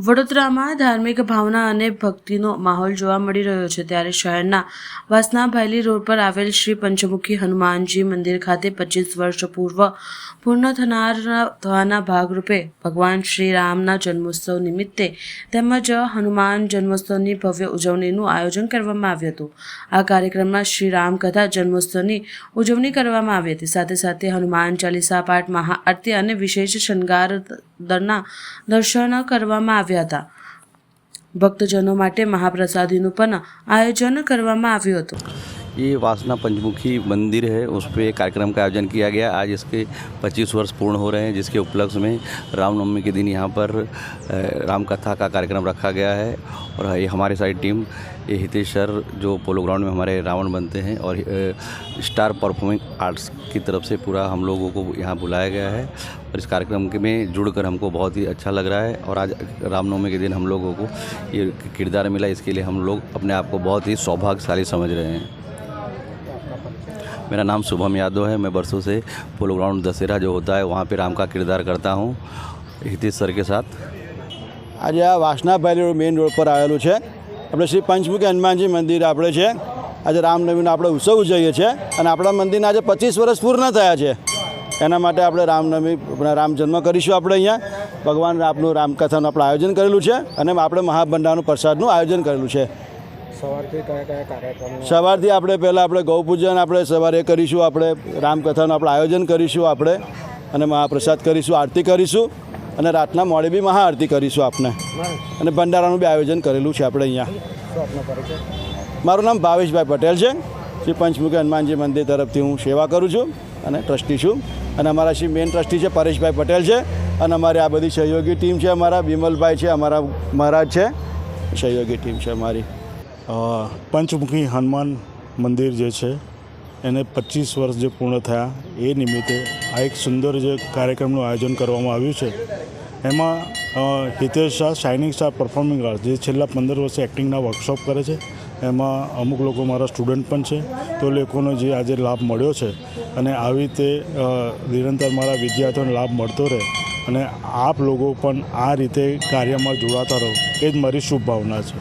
વડોદરામાં ધાર્મિક ભાવના અને ભક્તિનો માહોલ જોવા મળી રહ્યો છે ત્યારે શહેરના વાસના ભાયલી રોડ પર આવેલ શ્રી પંચમુખી હનુમાનજી મંદિર ખાતે 25 વર્ષ પૂર્વ પૂર્ણ થવાના ભાગરૂપે ભગવાન શ્રી રામના જન્મોત્સવ નિમિત્તે તેમજ હનુમાન જન્મોત્સવની ભવ્ય ઉજવણીનું આયોજન કરવામાં આવ્યું હતું। આ કાર્યક્રમમાં શ્રી રામકથા જન્મોત્સવની ઉજવણી કરવામાં આવી હતી। સાથે સાથે હનુમાન ચાલીસા પાઠ, મહાઆરતી અને વિશેષ શણગાર દરના દર્શન કરવામાં આવ્યા હતા। ભક્તજનો માટે महाप्रसादी પણ आयोजन કરવામાં આવ્યું હતું। ये वासना पंचमुखी मंदिर है, उस पर एक कार्यक्रम का आयोजन किया गया। आज इसके 25 वर्ष पूर्ण हो रहे हैं, जिसके उपलक्ष्य में रामनवमी के दिन यहाँ पर रामकथा का कार्यक्रम रखा गया है। और ये हमारी सारी टीम, ये हितेश सर जो पोलो ग्राउंड में हमारे रावण बनते हैं, और स्टार परफॉर्मिंग आर्ट्स की तरफ से पूरा हम लोगों को यहाँ बुलाया गया है। और इस कार्यक्रम में जुड़कर हमको बहुत ही अच्छा लग रहा है। और आज रामनवमी के दिन हम लोगों को ये किरदार मिला, इसके लिए हम लोग अपने आप को बहुत ही सौभाग्यशाली समझ रहे हैं। मेरा नाम शुभम यादव है। मैं बरसों से पोलो ग्राउंड दशहरा जो होता है वहाँ पे राम का किरदार करता हूँ हितेश सर के साथ। आज आ वासना भायली मेन रोड पर आवेलू है આપણે શ્રી પંચમુખી હનુમાનજી મંદિર આપણે છે। આજે રામનવમીનો આપણે ઉત્સવ ઉજવીએ છીએ અને આપણા મંદિરના આજે 25 વર્ષ પૂર્ણ થયા છે। એના માટે આપણે રામનવમી રામ જન્મ કરીશું। આપણે અહીંયા ભગવાન આપનું રામકથાનું આપણે આયોજન કરેલું છે અને આપણે મહાભંડારનું પ્રસાદનું આયોજન કરેલું છે। સવારથી કયા કાર્યક્રમ? સવારથી આપણે પહેલાં આપણે ગૌપૂજન આપણે સવારે કરીશું, આપણે રામકથાનું આપણે આયોજન કરીશું આપણે, અને મહાપ્રસાદ કરીશું, આરતી કરીશું, અને રાતના મોડે બી મહાઆરતી કરીશું આપણે, અને ભંડારાનું બી આયોજન કરેલું છે આપણે અહીંયા। મારું નામ ભાવેશભાઈ પટેલ છે। શ્રી પંચમુખી હનુમાનજી મંદિર તરફથી હું સેવા કરું છું અને ટ્રસ્ટી છું। અને અમારા શ્રી મેન ટ્રસ્ટી છે પરેશભાઈ પટેલ છે, અને અમારી આ બધી સહયોગી ટીમ છે। અમારા બિમલભાઈ છે, અમારા મહારાજ છે, સહયોગી ટીમ છે અમારી। પંચમુખી હનુમાન મંદિર જે છે એને 25 વર્ષ જે પૂર્ણ થયા એ નિમિત્તે આ એક સુંદર જે કાર્યક્રમનું આયોજન કરવામાં આવ્યું છે। એમાં Hitesh Shah shining star performing art જે છેલ્લા 15 વર્ષે એક્ટિંગના વર્કશોપ કરે છે, એમાં અમુક લોકો મારા સ્ટુડન્ટ પણ છે। તો લોકોનો જે આજે લાભ મળ્યો છે અને આવી રીતે નિરંતર મારા વિદ્યાર્થીઓને લાભ મળતો રહે અને આપ લોકો પણ આ રીતે કાર્યમાં જોડાતા રહો, એ જ મારી શુભ ભાવના છે।